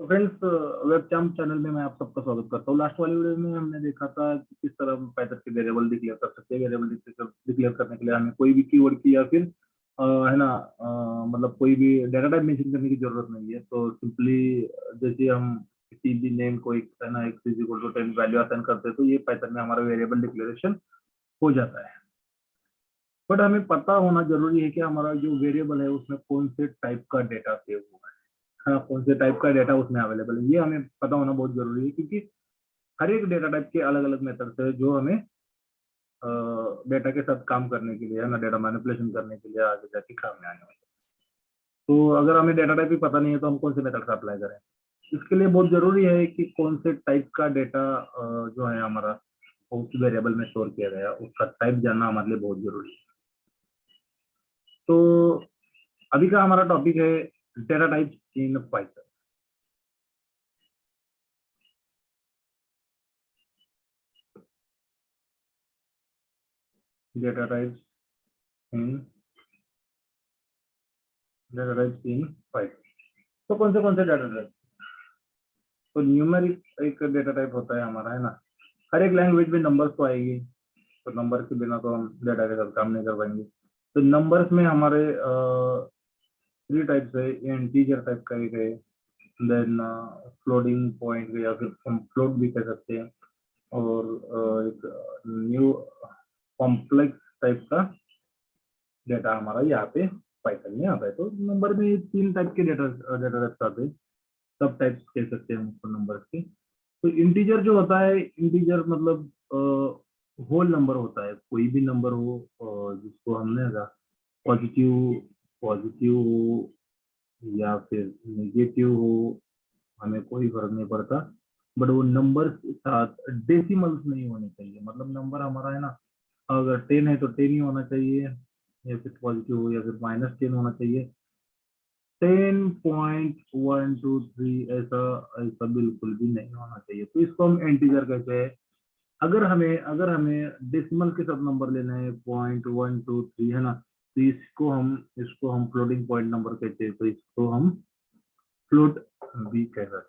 तो friends, वेबचैम channel में मैं आप सबका स्वागत करता हूँ। लास्ट वाली वीडियो में हमने देखा था कि किस तरह हम पाइथन के वेरिएबल डिक्लेयर कर सकते हैं। वेरिएबल डिक्लेयर करने के लिए हमें कोई भी कीवर्ड की या फिर है ना, मतलब कोई भी डाटा टाइप मेंशन करने की जरूरत नहीं है। तो सिंपली जैसे हम किसी भी नेम को एक है ना x equal to 10 value assign करते हैं तो ये पाइथन में हमारा वेरिएबल डिक्लेरेशन हो जाता है। बट हमें पता होना जरूरी है कि हमारा जो वेरिएबल है उसमें कौन से टाइप का डेटा सेव हुआ है। हाँ, कौन से टाइप का डेटा उसमें अवेलेबल है ये हमें पता होना बहुत जरूरी है, क्योंकि हर एक डेटा टाइप के अलग अलग मेथड्स है जो हमें डेटा के साथ काम करने के लिए है ना, डेटा मैनिपुलेशन करने के लिए आगे जाके काम में आने वाले। तो अगर हमें डेटा टाइप ही पता नहीं है तो हम कौन से मेथड का अप्लाई करें। इसके लिए बहुत जरूरी है कि कौन से टाइप का डेटा जो है हमारा उस वेरिएबल में स्टोर किया गया उसका टाइप जानना हमारे लिए बहुत जरूरी है। तो अभी का हमारा टॉपिक है data type in Python. Data types in Python. तो कौन से डाटा टाइप? तो न्यूमेरिक एक डेटा टाइप होता है हमारा, है ना। हर एक लैंग्वेज में नंबर्स तो आएगी, तो नंबर के बिना तो हम डेटा के साथ काम नहीं कर पाएंगे। तो नंबर्स में हमारे 3 टाइप्स है। इंटीजर टाइप का एक है, देन फ्लोटिंग पॉइंट या फिर हम फ्लोट भी कह सकते हैं, और एक न्यू कॉम्प्लेक्स टाइप का डेटा हमारा यहाँ पे पाइथन में आता है। तो नंबर में 3 टाइप के डेटा टाइप्स आते हैं, सब टाइप्स कह सकते हैं हम उसको नंबर्स के। तो इंटीजर जो होता है, इंटीजर मतलब होल नंबर होता है। कोई भी नंबर हो जिसको हमने पॉजिटिव पॉजिटिव हो या फिर नेगेटिव हो, हमें कोई फर्क नहीं पड़ता। बट वो नंबर के साथ डेसिमल्स नहीं होने चाहिए। मतलब नंबर हमारा है ना, अगर 10 है तो 10 ही होना चाहिए, या फिर पॉजिटिव हो या फिर -10 होना चाहिए। 10.123 ऐसा ऐसा बिल्कुल भी नहीं होना चाहिए। तो इसको हम इंटीजर कहते हैं। अगर हमें डेसिमल के साथ नंबर लेना है 0.123, है ना, तो इसको हम फ्लोटिंग पॉइंट नंबर कहते हैं। तो इसको हम फ्लोट भी कह सकते हैं।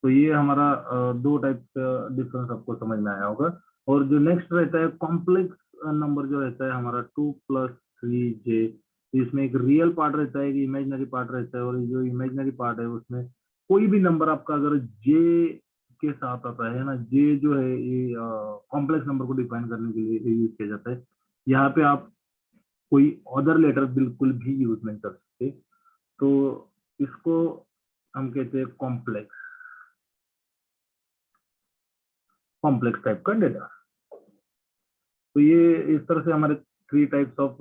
तो ये हमारा 2 टाइप का डिफरेंस आपको समझ में आया होगा। और जो नेक्स्ट रहता है कॉम्प्लेक्स नंबर, जो रहता है हमारा 2+3j। इसमें एक रियल पार्ट रहता है, एक इमेजिनरी पार्ट रहता है। और जो इमेजिनरी पार्ट है उसमें कोई भी नंबर आपका अगर जे के साथ आता है ना, जे जो है ये कॉम्प्लेक्स नंबर को डिफाइन करने के लिए यूज किया जाता है। यहाँ पे आप कोई अदर लेटर बिल्कुल भी यूज नहीं कर सकते। तो इसको हम कहते हैं कॉम्प्लेक्स टाइप का डेटा। तो ये इस तरह से हमारे 3 types of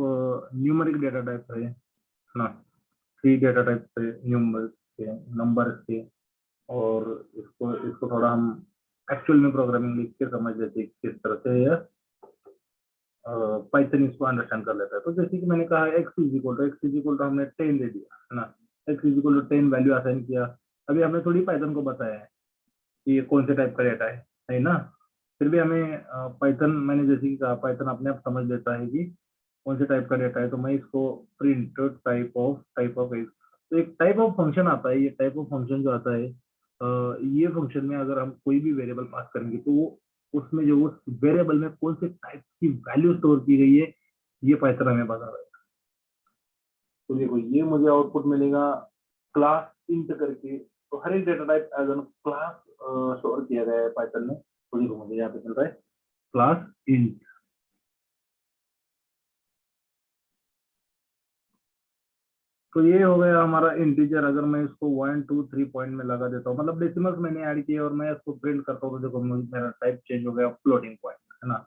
numeric data type है ना। 3 डेटा टाइप है न्यूमरिक के, नंबर के। और इसको इसको थोड़ा हम एक्चुअल में प्रोग्रामिंग लिख के समझ लेते हैं किस तरह से यह पाइथन इसको अंडरस्टैंड कर लेता है। तो जैसे कि मैंने कहा x इज इक्वल टू हमने 10 दे दिया, है ना। x is equal to 10 value assign किया। अभी हमने थोड़ी पाइथन को बताया है कि ये कौन से टाइप का डेटा है ना। फिर भी हमें पाइथन, मैंने जैसे कि कहा, पाइथन अपने आप समझ लेता है कि कौन से टाइप का डेटा है। तो मैं इसको प्रिंट टाइप ऑफ एक, तो एक टाइप ऑफ फंक्शन आता है। ये टाइप ऑफ फंक्शन जो आता है, ये फंक्शन में अगर हम कोई भी वेरिएबल पास करेंगे तो वो उसमें जो उस वेरिएबल में कौन से टाइप की वैल्यू स्टोर की गई है ये पाइथन हमें बता रहा है। तो देखो, ये मुझे आउटपुट मिलेगा क्लास इंट करके। तो हर एक data type as an class store किया गया है पाइथन में। तो देखो, मुझे यहाँ पे मिल रहा है क्लास इंट। तो ये हो गया हमारा इंटीजर। अगर मैं इसको 1 2 3 पॉइंट में लगा देता हूँ, मतलब डेसिमल्स मैंने ऐड किए और मैं इसको प्रिंट करता हूँ, तो देखो मेरा टाइप चेंज हो गया फ्लोटिंग पॉइंट, है ना।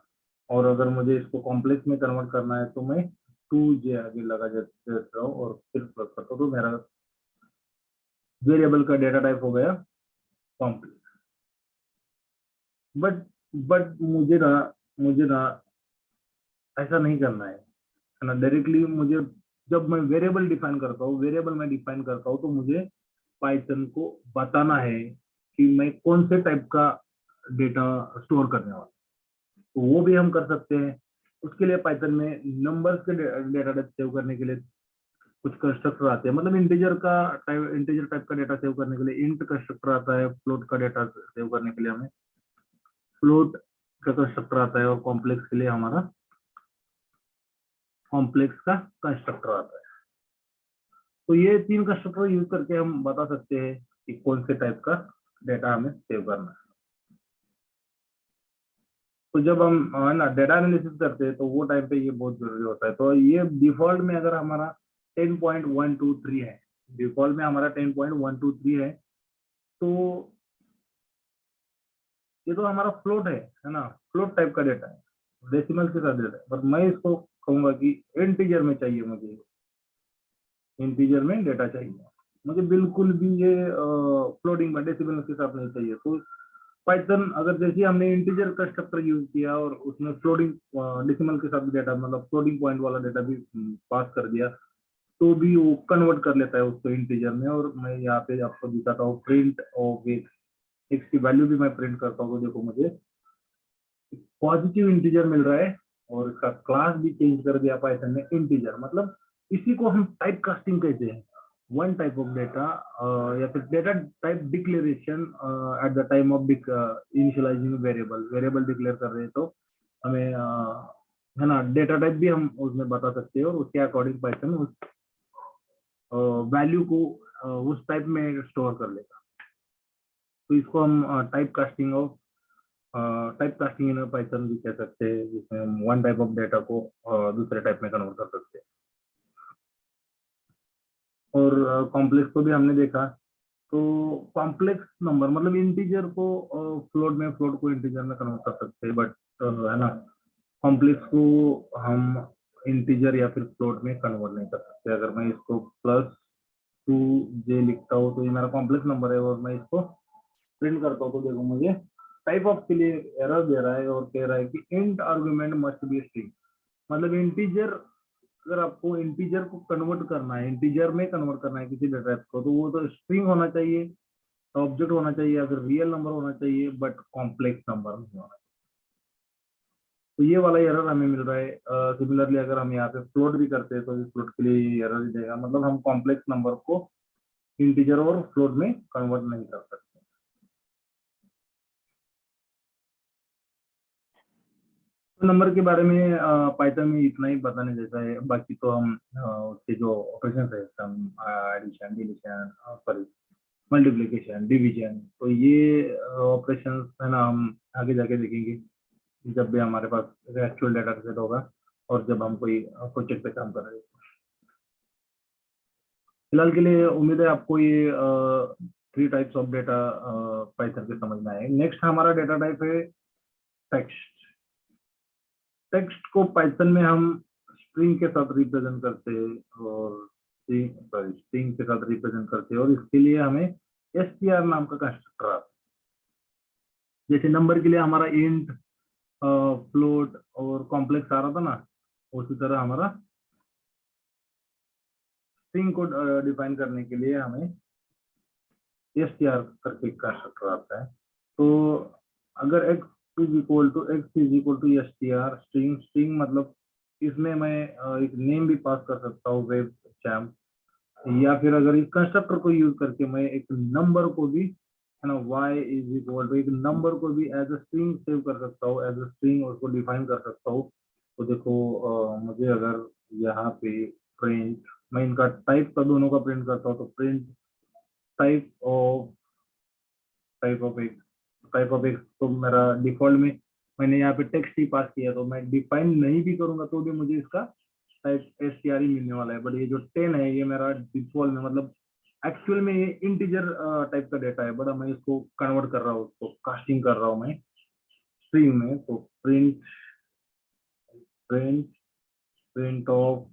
और अगर मुझे इसको कॉम्प्लेक्स में कन्वर्ट करना है तो मैं 2j आगे लगा देता हूँ और फिर प्लस करता हूँ, तो मेरा वेरिएबल का डेटा टाइप हो गया कॉम्प्लेक्स। बट बट मुझे ना ऐसा नहीं करना है ना। डायरेक्टली मुझे, जब मैं वेरिएबल मैं डिफाइन करता हूँ, तो मुझे पाइथन को बताना है कि मैं कौन से टाइप का डेटा स्टोर करने वाला। तो वो भी हम कर सकते हैं। उसके लिए पाइथन में नंबर्स के डेटा टाइप सेव करने के लिए कुछ कंस्ट्रक्टर आते हैं, मतलब इंटीजर टाइप का डेटा सेव करने के लिए इंट कंस्ट्रक्टर आता है, फ्लोट का डेटा सेव करने के लिए हमें फ्लोट का कंस्ट्रक्टर आता है, और कॉम्प्लेक्स के लिए हमारा कॉम्प्लेक्स का कंस्ट्रक्टर आता है। तो ये 3 कंस्ट्रक्टर यूज करके हम बता सकते हैं कि कौन से टाइप का डेटा हमें सेव करना है। तो जब हम है ना डेटा एनालिसिस करते हैं तो वो टाइम पे ये बहुत जरूरी होता है। तो ये डिफॉल्ट में अगर हमारा 10.123 है, डिफॉल्ट में हमारा 10.123 है, तो ये तो हमारा फ्लोट है ना, फ्लोट टाइप का डेटा है, डेसिमल के साथ डेटा है, पर मैं इसको कहूंगा कि इंटीजर में चाहिए, मुझे इंटीजर में डेटा चाहिए, मुझे बिल्कुल भी ये फ्लोटिंग में डेसिमल के साथ नहीं चाहिए। तो पाइथन अगर जैसे हमने इंटीजर कंस्ट्रक्टर यूज किया और उसमें फ्लोटिंग डेसिमल के साथ डेटा, मतलब फ्लोटिंग पॉइंट वाला डेटा भी पास कर दिया, तो भी वो कन्वर्ट कर लेता है उसको इंटीजर में। और मैं यहाँ पे आपको दिखाता हूँ प्रिंट ऑफ एक्स की वैल्यू भी मैं प्रिंट करता हूँ। देखो मुझे पॉजिटिव इंटीजर मिल रहा है, और इसका क्लास भी चेंज कर दिया पाइथन ने इंटीजर, मतलब इसी को हम टाइप कास्टिंग कहते हैं। वन टाइप ऑफ डेटा या फिर data type declaration at the time of initialising variable, variable declare कर रहे हैं तो हमें है ना डेटा टाइप भी हम उसमें बता सकते हैं, और उसके अकॉर्डिंग पाइथन उस वैल्यू को उस टाइप में स्टोर कर लेगा। तो इसको हम टाइप कास्टिंग इन पाइथन भी कह सकते हैं, जिसमें हम वन टाइप ऑफ डेटा को दूसरे टाइप में कन्वर्ट कर सकते हैं। और कॉम्प्लेक्स को भी हमने देखा। तो कॉम्प्लेक्स नंबर मतलब इंटीजर को फ्लोट में, फ्लोट को इंटीजर में कन्वर्ट कर सकते हैं, बट है ना कॉम्प्लेक्स को हम इंटीजर या फिर फ्लोट में कन्वर्ट नहीं कर सकते। अगर मैं इसको +2j लिखता हूँ तो ये मेरा कॉम्प्लेक्स नंबर है, और मैं इसको प्रिंट करता हूँ तो देखो मुझे टाइप ऑफ के लिए एरर दे रहा है, और कह रहा है कि int argument must be string. मतलब इंटीजर, अगर आपको इंटीजर को कन्वर्ट करना है, इंटीजर में कन्वर्ट करना है किसी डेटा टाइप को, तो वो तो स्ट्रिंग होना चाहिए, ऑब्जेक्ट होना चाहिए, अगर रियल नंबर होना चाहिए, बट कॉम्प्लेक्स नंबर नहीं होना चाहिए। तो ये वाला एरर हमें मिल रहा है। सिमिलरली अगर हम यहाँ पे फ्लोट भी करते हैं तो इस फ्लोट के लिए एरर देगा, मतलब हम कॉम्प्लेक्स नंबर को इंटीजर और फ्लोट में कन्वर्ट नहीं कर सकते। तो नंबर के बारे में पाइथन में इतना ही बताने जैसा है। बाकी तो हम उसके जो ऑपरेशन है, addition, deletion, sorry multiplication, division, तो ये ऑपरेशन है ना हम आगे जाके देखेंगे जब भी हमारे पास एक्चुअल डाटा सेट होगा, और जब हम कोई प्रोजेक्ट पे काम कर रहे हैं। फिलहाल के लिए उम्मीद है आपको ये 3 टाइप्स ऑफ डेटा पाइथन के समझ में आए। नेक्स्ट हमारा डेटा टाइप है टेक्स्ट। टेक्स्ट को पाइथन में हम स्ट्रिंग के साथ रिप्रेजेंट करते हैं, और स्ट्रिंग के साथ रिप्रेजेंट करते हैं, और इसके लिए हमें str नाम का कंस्ट्रक्टर आता है। जैसे नंबर के लिए हमारा इंट, फ्लोट और कॉम्प्लेक्स आ रहा था ना, उसी तरह हमारा स्ट्रिंग को डिफाइन करने के लिए हमें str करके कंस्ट्रक्टर आता है। तो अगर x is equal to str string मतलब इसमें मैं एक नेम भी पास कर सकता हूँ, वेब चैम्प, या फिर अगर इस कंस्ट्रक्टर को यूज करके मैं एक नंबर को भी है ना y इज इक्वल टू एक नंबर को भी एज अ स्ट्रिंग सेव कर सकता हूँ, एज अ स्ट्रिंग उसको डिफाइन कर सकता हूँ। तो देखो मुझे अगर यहाँ पे प्रिंट, मैं इनका टाइप का दोनों का प्रिंट करता हूँ, तो प्रिंट टाइप ऑफ एक टाइप ऑफ एक, तो मेरा डिफॉल्ट में मैंने यहाँ पे टेक्स्ट ही पास किया, तो मैं डिफाइन नहीं भी करूंगा तो भी मुझे इसका टाइप str ही मिलने वाला है। बट ये जो 10 है ये मेरा डिफॉल्ट में, मतलब एक्चुअल में ये इंटीजर टाइप का डेटा है, बड़ा मैं इसको कन्वर्ट कर रहा हूँ, उसको कास्टिंग कर रहा हूँ मैं स्ट्रिंग में। तो print print print of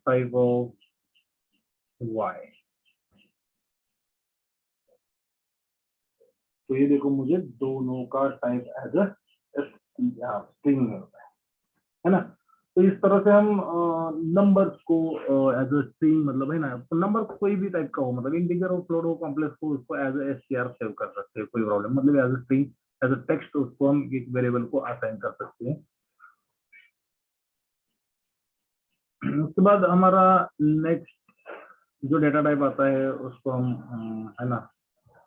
type of y, तो ये देखो मुझे दोनों का टाइप एज अ स्ट्रिंग मिलता है ना। तो इस तरह से हम नंबर्स को एज अ स्ट्रिंग, मतलब है ना, तो नंबर कोई भी टाइप का हो, मतलब इंटीजर हो, फ्लोट हो, कॉम्प्लेक्स हो, उसको एज अ str सेव कर सकते हैं, कोई प्रॉब्लम, मतलब as a string, as a text उसको हम एक वेरिएबल को असाइन कर सकते हैं। उसके बाद हमारा नेक्स्ट जो डेटा टाइप आता है उसको हम है ना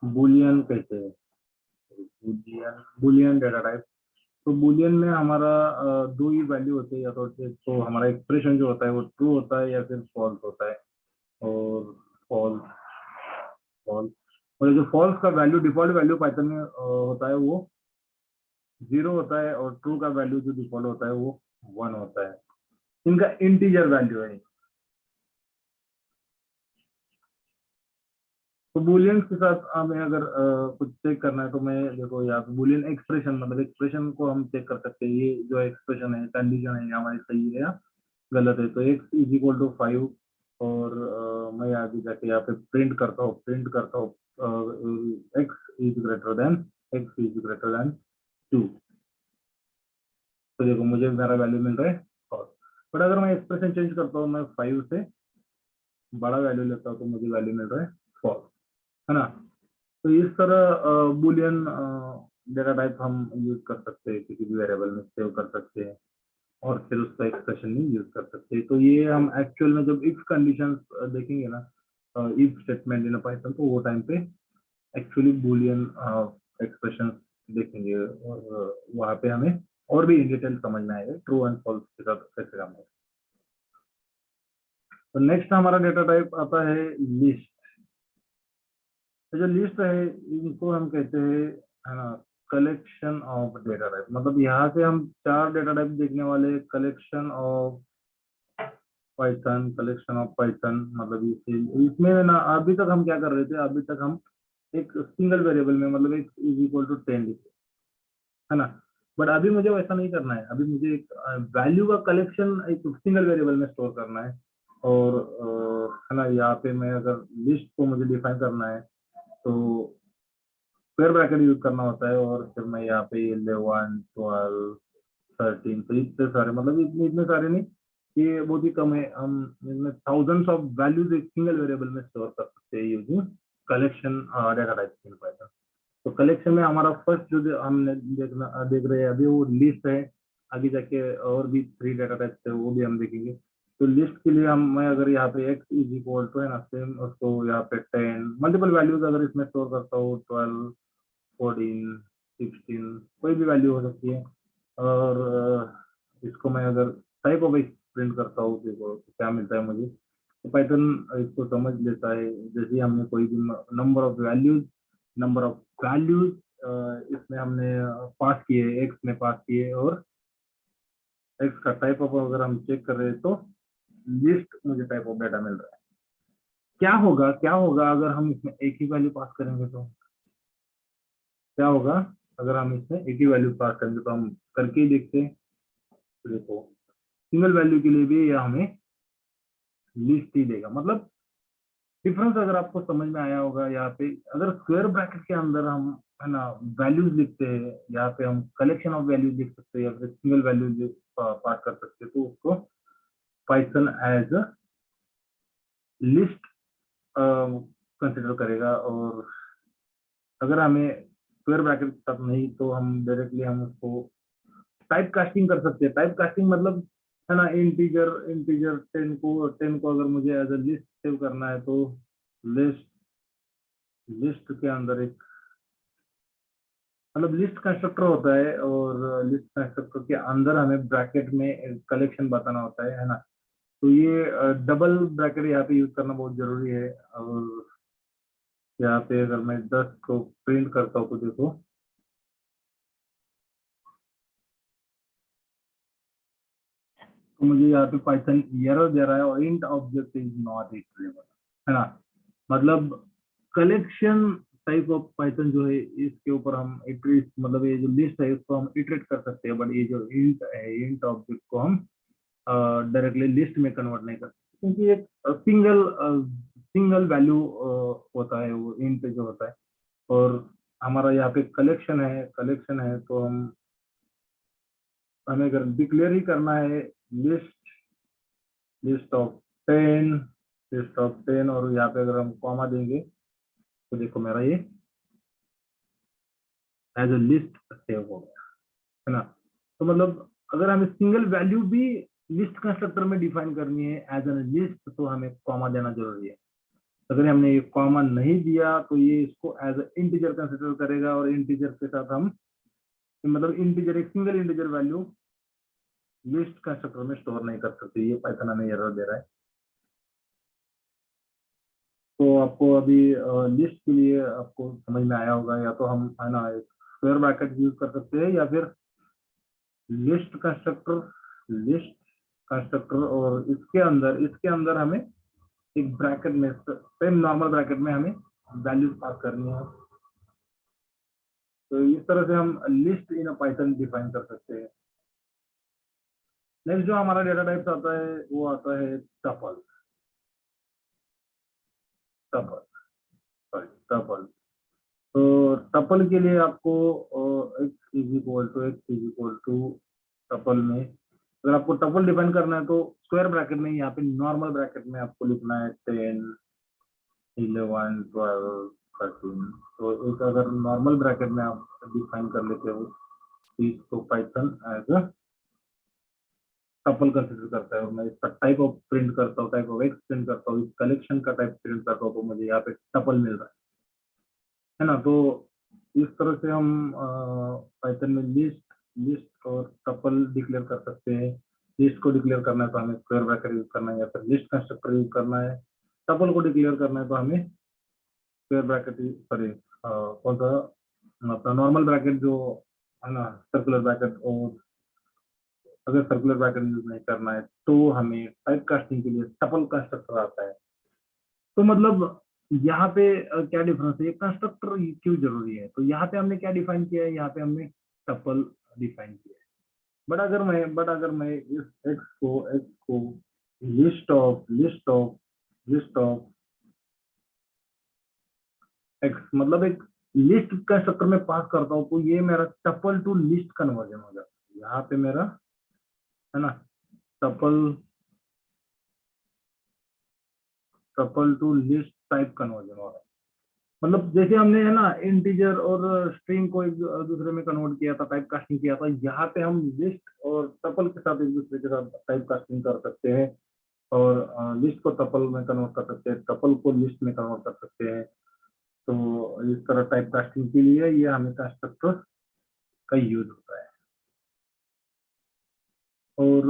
बुलियन कहते हैं। Boolean data type. तो बुलियन में हमारा दो ही वैल्यू होते हैं, या तो हमारा एक्सप्रेशन जो होता है वो ट्रू होता है या फिर फॉल्स होता है। और फॉल्स, फॉल्स। और जो फॉल्स का वैल्यू, डिफॉल्ट वैल्यू पाइथन में होता है वो 0 होता है, और ट्रू का वैल्यू जो डिफॉल्ट होता है वो 1 होता है। इनका इंटीजर वैल्यू है। तो बुलियन के साथ हमें अगर कुछ चेक करना है तो मैं देखो यहाँ पे बुलियन एक्सप्रेशन, मतलब एक्सप्रेशन को हम चेक कर सकते हैं। ये जो एक्सप्रेशन है, कंडीशन है, ये हमारी सही है या गलत है। तो x इज इक्वल टू 5, और मैं आगे जाके यहाँ पे प्रिंट करता हूँ x इज ग्रेटर देन 2। तो देखो मुझे मेरा वैल्यू मिल रहा है false। बट अगर मैं एक्सप्रेशन चेंज करता हूँ, मैं 5 से बड़ा वैल्यू लेता हूँ, तो मुझे वैल्यू मिल रहा है false, है ना। तो इस तरह बुलियन डेटा टाइप हम यूज कर सकते हैं, किसी भी वेरिएबल में सेव कर सकते हैं, और फिर उसका एक्सप्रेशन में यूज कर सकते हैं। तो ये हम एक्चुअल में जब इफ कंडीशन देखेंगे ना, इफ स्टेटमेंट इन पाइथन, तो वो टाइम पे एक्चुअली बुलियन एक्सप्रेशन देखेंगे, और वहाँ पे हमें और भी इन डिटेल समझ में आएगा ट्रू एंड फॉल्स के साथ कैसे काम है। तो नेक्स्ट हमारा डेटा टाइप आता है लिस्ट। तो जो लिस्ट है, इनको हम कहते हैं, है ना, कलेक्शन ऑफ डेटा टाइप। मतलब यहाँ से हम 4 डेटा टाइप देखने वाले। Collection of Python, collection of Python, मतलब इसमें ना अभी तक हम क्या कर रहे थे, अभी तक हम एक सिंगल वेरिएबल में, मतलब एक इज इक्वल टू 10 लिखे, है ना। बट अभी मुझे वैसा नहीं करना है। अभी मुझे एक वैल्यू का कलेक्शन एक सिंगल वेरिएबल में स्टोर करना है। और है ना, यहाँ पे मैं अगर लिस्ट को मुझे डिफाइन करना है, तो स्क्वायर ब्रैकेट यूज करना होता है। और फिर मैं यहाँ पे 11, 12, 13, तो इतने सारे, मतलब इतने इतने सारे नहीं, ये बहुत ही कम है। हम इसमें थाउजेंड्स ऑफ वैल्यूज एक सिंगल वेरिएबल में स्टोर कर सकते हैं using collection data type in Python. तो कलेक्शन में हमारा फर्स्ट जो हमने देख रहे हैं अभी, वो लिस्ट है। आगे जाके और भी 3 डेटा टाइप्स है, वो भी हम देखेंगे। तो लिस्ट के लिए हम, मैं अगर यहाँ पे x इज इक्वल टू, है ना, सेम उसको यहाँ पे 10 मल्टीपल वैल्यूज अगर इसमें स्टोर करता हूँ, 12, 14, 16, कोई भी वैल्यू हो सकती है। और इसको मैं अगर टाइप ऑफ एक्स प्रिंट करता हूँ, देखो तो क्या मिलता है मुझे। तो पाइथन इसको समझ लेता है। जैसे ही हमने कोई भी नंबर ऑफ वैल्यूज इसमें हमने पास किए, एक्स में पास किए, और एक्स का टाइप ऑफ अगर हम चेक कर रहे हैं, तो लिस्ट मुझे टाइप ऑफ डाटा मिल रहा है। क्या होगा अगर हम इसमें एक ही वैल्यू पास करेंगे, तो क्या होगा अगर हम इसमें एक ही वैल्यू पास करेंगे। तो हम करके ही देखते हैं। तो देखो, सिंगल वैल्यू के लिए भी यह हमें लिस्ट ही देगा। मतलब डिफरेंस अगर आपको समझ में आया होगा, यहाँ पे अगर स्क्वायर ब्रैकेट के अंदर हम, है ना, वैल्यूज लिखते हैं, यहाँ पे हम कलेक्शन ऑफ वैल्यूज लिख सकते हैं, या फिर सिंगल वैल्यूज पास कर सकते हैं, तो उसको Python as a list consider करेगा। और अगर हमें स्क्वायर ब्रैकेट तक नहीं, तो हम डायरेक्टली हम उसको टाइप कास्टिंग कर सकते हैं। टाइप कास्टिंग मतलब, है ना, इंटीजर इंटीजर 10 को अगर मुझे एज अ लिस्ट सेव करना है, तो लिस्ट लिस्ट के अंदर एक, मतलब लिस्ट कंस्ट्रक्टर होता है, और लिस्ट कंस्ट्रक्टर के अंदर हमें ब्रैकेट में कलेक्शन बताना होता है ना। तो ये डबल ब्रैकेट यहाँ पे यूज करना बहुत जरूरी है। और यहाँ पे अगर मैं 10 को प्रिंट करता हूँ, तो देखो, तो मुझे यहाँ पे पाइथन एरर दे रहा है, और int object is not iterable, है ना। मतलब कलेक्शन टाइप ऑफ पाइथन जो है, इसके ऊपर हम इटरेट, मतलब ये जो लिस्ट है इसको हम इटरेट कर सकते हैं। बट ये जो इंट है, इंट ऑब्जेक्ट को हम डायरेक्टली लिस्ट में कन्वर्ट नहीं कर सकते, क्योंकि एक सिंगल सिंगल वैल्यू होता है वो इंट जो होता है। और हमारा यहाँ पे कलेक्शन है, तो हमें अगर डिक्लेयर ही करना है list list of 10 list of 10, और यहाँ पे अगर हम कॉमा देंगे, तो देखो मेरा ये एज अ लिस्ट सेव हो गया, है ना। तो मतलब अगर हमें सिंगल वैल्यू भी लिस्ट कंस्ट्रक्टर में डिफाइन करनी है एज एन लिस्ट, तो हमें कॉमा देना जरूरी है। अगर हमने ये कॉमा नहीं दिया तो ये इसको एज अ इंटीजर कंसिडर करेगा, और इंटीजर के साथ हम मतलब इंटीजर, एक single integer value list constructor में स्टोर नहीं कर सकते। ये पाइथन हमें एरर दे रहा है। तो आपको अभी लिस्ट के लिए आपको समझ में आया होगा, या तो हम है ना एक स्क्वायर ब्रैकेट यूज कर सकते हैं, या फिर लिस्ट कंस्ट्रक्टर, लिस्ट कंस्ट्रक्टर, और इसके अंदर हमें एक ब्रैकेट में, सेम नॉर्मल ब्रैकेट में हमें वैल्यूज पास करनी है। तो इस तरह से हम लिस्ट इन पाइथन डिफाइन कर सकते हैं। नेक्स्ट जो हमारा डेटा टाइप्स आता है वो आता है टपल। Tuple sorry tuple. तो टपल के लिए आपको x is equal to tuple में, अगर आपको टपल डिफाइन करना है तो स्क्वायर ब्रैकेट में, यहाँ पे नॉर्मल ब्रैकेट में आपको लिखना है 10, 11, 12, 13। तो एक अगर नॉर्मल ब्रैकेट में आप डिफाइन कर लेते हो तो इसको Python as a tuple consider करता है, और मैं इसका टाइप ऑफ प्रिंट करता हूँ, टाइप ऑफ एक्स प्रिंट करता हूँ, इस कलेक्शन का टाइप प्रिंट करता हूँ, तो मुझे यहाँ पे टपल मिल रहा है ना। तो इस तरह से हम पाइथन में लिस्ट लिस्ट और टपल डिक्लेयर कर सकते हैं। लिस्ट को डिक्लेयर करना है तो हमें स्क्वायर ब्रैकेट यूज करना है, या फिर लिस्ट कंस्ट्रक्टर यूज करना है। टपल को डिक्लेयर करना है तो हमें स्क्वायर ब्रैकेट, सॉरी कौन सा, अपना नॉर्मल ब्रैकेट जो है ना, सर्कुलर ब्रैकेट, और अगर सर्कुलर ब्रैकेट यूज नहीं करना है तो हमें टाइप कास्टिंग के लिए टपल कंस्ट्रक्टर आता है। तो मतलब यहाँ पे क्या डिफरेंस है, ये कंस्ट्रक्टर क्यों जरूरी है, तो यहाँ पे हमने क्या डिफाइन किया है, यहाँ पे हमने टपल डिफाइन किया है। बट अगर मैं इस एक्स को लिस्ट ऑफ एक्स, मतलब एक लिस्ट कंस्ट्रक्टर में पास करता हूँ, तो ये मेरा टपल टू लिस्ट कन्वर्जन हो जाता है। यहाँ पे मेरा है ना tuple tuple to list type conversion हो रहा है। मतलब जैसे हमने है ना इंटीजर और स्ट्रिंग को एक दूसरे में कन्वर्ट किया था, टाइप कास्टिंग किया था, यहाँ पे हम लिस्ट और टपल के साथ एक दूसरे के साथ टाइप कास्टिंग कर सकते हैं, और लिस्ट को टपल में कन्वर्ट कर सकते हैं, टपल को लिस्ट में कन्वर्ट कर सकते हैं। तो इस तरह टाइप कास्टिंग के लिए ये हमें कंस्ट्रक्टर का यूज होता है। और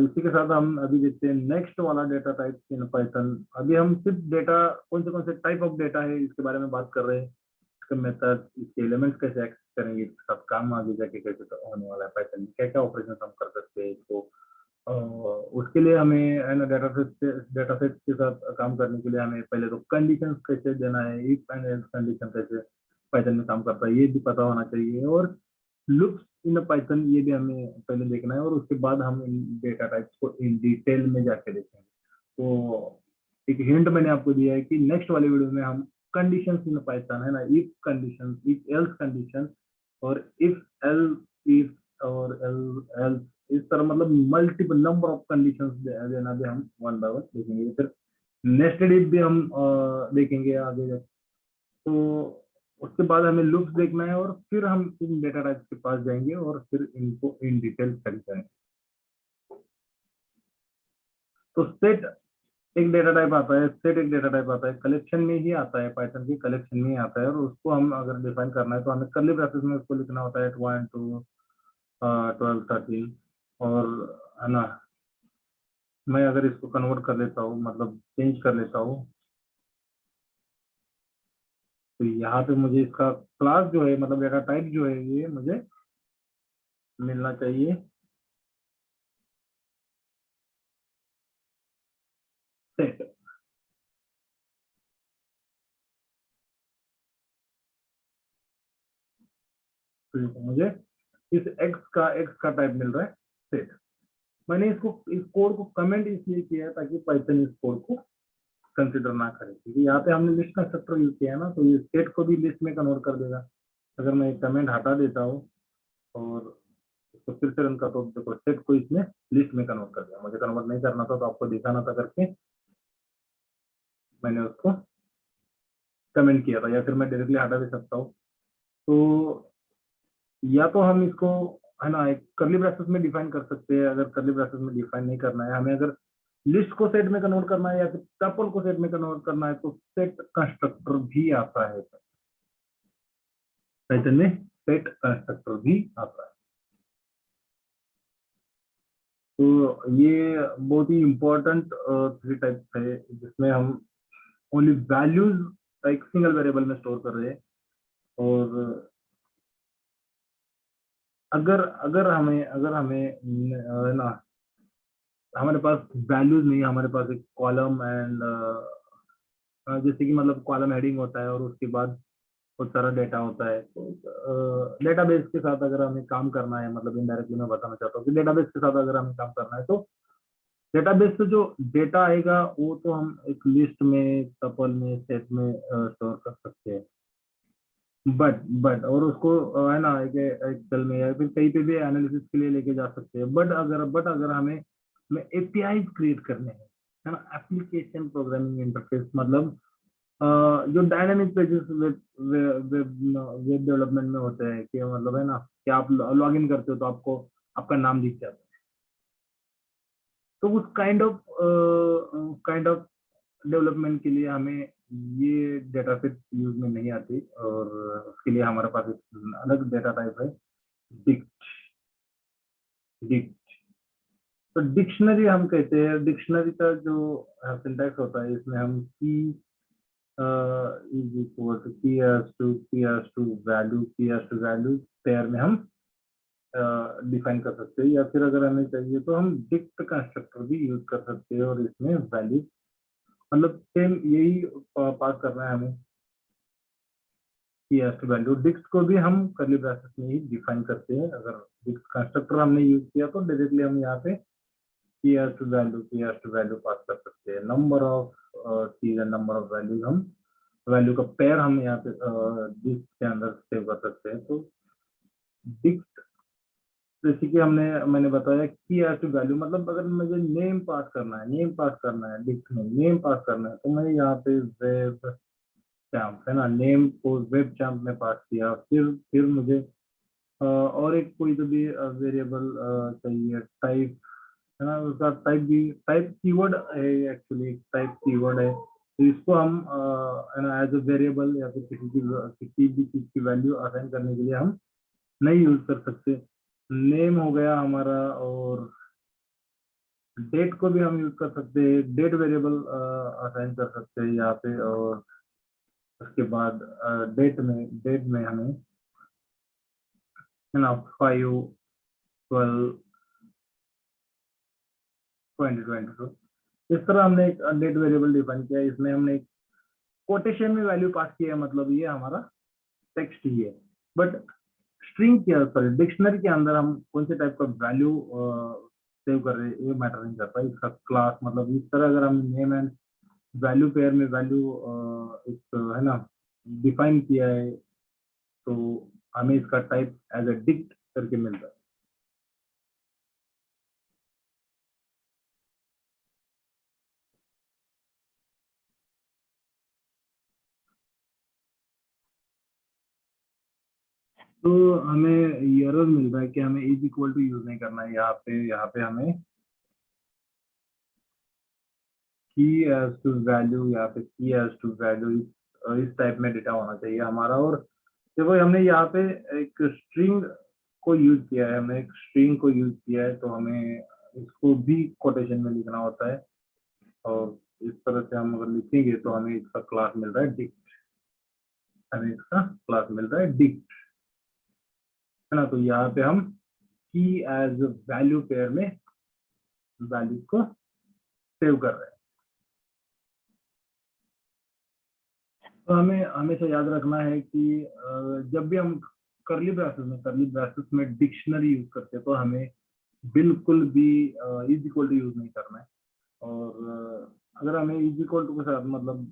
इसी के साथ हम अभी देखते हैं नेक्स्ट वाला डेटा टाइप इन पाइथन। अभी हम सिर्फ डेटा, कौन से टाइप ऑफ डेटा है इसके बारे में बात कर रहे हैं, इसके मेथड, इसके एलिमेंट्स कैसे एक्सेस करेंगे, इसके साथ काम आगे जाके कैसे होने वाला है, पाइथन में क्या क्या ऑपरेशन हम कर सकते हैं इसको। उसके लिए हमें है ना डेटा सेट के साथ काम करने के लिए हमें पहले तो कंडीशंस कैसे देना है, इफ एंड एल्स कंडीशन कैसे पाइथन में काम करता है ये भी पता होना चाहिए, और लुक्स इन पाइथन ये भी हमें पहले देखना है, और उसके बाद हम इन डेटा टाइप्स को इन डिटेल में जाके देखेंगे। तो एक हिंट मैंने आपको दिया है कि नेक्स्ट वाले वीडियो में हम कंडीशंस इन पाइथन है ना, if condition, if else condition, और इफ एल इफ और एल एल्स, इस तरह मतलब मल्टीपल नंबर ऑफ कंडीशंस देना भी हम वन बाय वन देखेंगे। फिर नेस्टेड इफ भी हम देखेंगे आगे। तो उसके बाद हमें लूप्स देखना है, और फिर हम इन डेटा टाइप्स के पास जाएंगे और फिर इनको इन डिटेल स्टडी करेंगे। तो सेट एक डेटा टाइप आता है, सेट एक डेटा टाइप आता है, कलेक्शन में ही आता है, पाइथन की कलेक्शन में ही आता है, और उसको हम अगर डिफाइन करना है तो हमें कर्ली ब्रैकेट्स में उसको लिखना होता है 1 2 12 13। और है ना, मैं अगर इसको कन्वर्ट कर लेता हूँ, मतलब चेंज कर लेता हूँ, तो यहाँ पे मुझे इसका क्लास जो है, मतलब डेटा टाइप जो है, ये मुझे मिलना चाहिए सेट। तो मुझे इस एक्स का टाइप मिल रहा है सेट। मैंने इस कोड को कमेंट इसलिए किया है ताकि पाइथन इस कोड को कंसिडर ना करे, क्योंकि यहाँ पे हमने लिस्ट कंस्ट्रक्टर यूज किया है ना, तो ये सेट को भी लिस्ट में कन्वर्ट कर देगा। अगर मैं कमेंट हटा देता हूँ और इसको फिर से रन करता हूँ, देखो सेट को इसमें लिस्ट में कन्वर्ट कर दिया। मुझे कन्वर्ट नहीं करना था तो आपको दिखाना था करके मैंने उसको कमेंट किया था, या फिर मैं डायरेक्टली हटा भी सकता हूँ। तो या तो हम इसको है ना एक कर्ली ब्रैकेट्स में डिफाइन कर सकते हैं, अगर कर्ली ब्रैकेट्स में डिफाइन नहीं करना है हमें, अगर लिस्ट को सेट में कन्वर्ट करना है या फिर टपल को सेट में कन्वर्ट करना है तो सेट कंस्ट्रक्टर भी आता है, पाइथन में सेट कंस्ट्रक्टर भी आता है। तो ये बहुत ही इंपॉर्टेंट थ्री टाइप्स है जिसमें हम ओनली वैल्यूज एक सिंगल वेरिएबल में स्टोर कर रहे हैं। और अगर हमें ना हमारे पास वैल्यूज नहीं है, हमारे पास एक कॉलम एंड जैसे कि मतलब कॉलम हेडिंग होता है और उसके बाद बहुत सारा डेटा होता है, तो डेटाबेस के साथ अगर हमें काम करना है, मतलब इनडायरेक्टली मैं बताना चाहता हूँ कि डेटाबेस के साथ अगर हमें काम करना है तो डेटाबेस से जो डेटा आएगा वो तो हम एक लिस्ट में, टपल में, सेट में स्टोर कर सकते हैं। बट और उसको है ना एक एक्सेल में या फिर कहीं पे भी एनालिसिस के लिए लेके जा सकते हैं। बट अगर हमें एपीआई क्रिएट करने हैं, है ना, एप्लीकेशन प्रोग्रामिंग इंटरफेस, मतलब जो dynamic pages web web development में होते हैं कि मतलब है ना कि आप लॉग इन करते हो तो आपको आपका नाम दिख जाता है। तो उस काइंड ऑफ डेवलपमेंट के लिए हमें ये डेटा सेट यूज में नहीं आती, और उसके लिए हमारे पास एक अलग डेटा टाइप है, डिक्ट। डिक्ट तो डिक्शनरी हम कहते हैं। डिक्शनरी का जो सिंटैक्स होता है, इसमें हम की इज इक्वल टू की एज टू वैल्यू, की एज टू वैल्यू पेयर में हम डिफाइन कर सकते हैं, या फिर अगर हमें चाहिए तो हम डिक्ट कंस्ट्रक्टर भी यूज कर सकते हैं और इसमें वैल्यू मतलब सेम यही पास करना है हमें, की एज टू वैल्यू। डिक्ट को भी हम करली ब्रैकेट में ही डिफाइन करते हैं। अगर डिक्ट कंस्ट्रक्टर हमने यूज किया तो डायरेक्टली हम यहाँ पे की एज टू वैल्यू पास कर सकते हैं। Number of keys and number of values हम वैल्यू का पेयर हम यहाँ पे डिक्ट के अंदर सेव कर सकते हैं। तो डिक्ट जैसे कि मैंने बताया की एज टू वैल्यू, मतलब अगर मुझे नेम पास करना है डिक्ट में नेम पास करना है तो मैं यहाँ पे वेब चैम्प, है ना, नेम को वेब चैम्प में पास किया। फिर मुझे और एक कोई तो भी वेरिएबल चाहिए, टाइप, है ना, उसका टाइप कीवर्ड है, एक्चुअली टाइप कीवर्ड है। तो इसको हम है ना एज ए वेरिएबल या फिर किसी भी चीज की वैल्यू असाइन करने के लिए हम नहीं यूज कर सकते। नेम हो गया हमारा, और डेट को भी हम यूज कर सकते हैं, डेट वेरिएबल असाइन कर सकते हैं यहाँ पे। और उसके बाद डेट में हमें, है ना, 5/12/2022 इस तरह हमने एक डेट वेरिएबल डिफाइन किया। इसमें हमने एक कोटेशन में वैल्यू पास किया है, मतलब ये हमारा टेक्स्ट ही है। बट स्ट्रिंग के, सॉरी, डिक्शनरी के अंदर हम कौन से टाइप का वैल्यू सेव कर रहे हैं ये मैटर नहीं करता। इसका क्लास, मतलब इस तरह अगर हम नेम एंड वैल्यू पेयर में वैल्यू एक, है ना, डिफाइन किया है तो हमें इसका टाइप एज अ डिक्ट करके मिलता है। तो हमें एरर मिल रहा है कि हमें इज इक्वल टू यूज नहीं करना है। यहाँ पे हमें की एज टू वैल्यू या फिर की एज टू वैल्यू इस टाइप में डेटा होना चाहिए हमारा। और देखो हमने यहाँ पे एक स्ट्रिंग को यूज किया है, हमने एक स्ट्रिंग को यूज किया है, तो हमें इसको भी कोटेशन में लिखना होता है। और इस तरह से हम अगर लिखेंगे तो हमें इसका क्लास मिल रहा है डिक्ट, हमें इसका क्लास मिल रहा है डिक्ट, है ना। तो यहाँ पे हम की एज वैल्यू पेयर में वैल्यू को सेव कर रहे हैं। तो हमें हमेशा याद रखना है कि जब भी हम करली ब्रैकेट्स में डिक्शनरी यूज करते हैं तो हमें बिल्कुल भी इज इक्वल टू यूज नहीं करना है। और अगर हमें इज इक्वल टू के साथ मतलब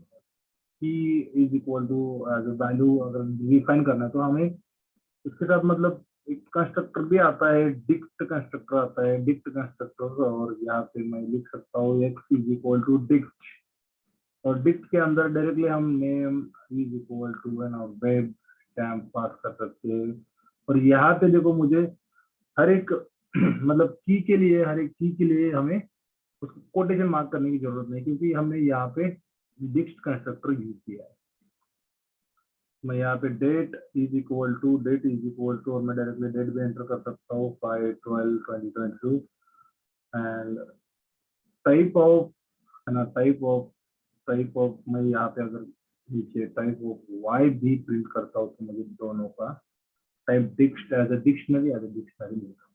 की is equal to as a value अगर डिफाइन करना है तो हमें इसके साथ मतलब एक कंस्ट्रक्टर भी आता है, डिक्ट कंस्ट्रक्टर आता है, डिक्ट कंस्ट्रक्टर। और यहाँ पे मैं लिख सकता हूँ x is equal to dict, और डिक्ट के अंदर डायरेक्टली हम नेम इज इक्वल टू, है ना, वेब स्टैम्प पास कर सकते हैं। और यहाँ पे देखो मुझे हर एक मतलब की के लिए हर एक की के लिए हमें उसको कोटेशन मार्क करने की जरूरत नहीं, क्योंकि हमने यहाँ पे डिक्ट कंस्ट्रक्टर यूज किया है। मैं यहाँ पे डेट इज इक्वल टू और मैं डायरेक्टली डेट भी एंटर कर सकता हूँ 5/12/2022 एंड टाइप ऑफ, है ना, टाइप ऑफ मैं यहाँ पे अगर नीचे टाइप ऑफ वाई भी प्रिंट करता हूँ तो मुझे दोनों का type dictionary as a dictionary मिलता है।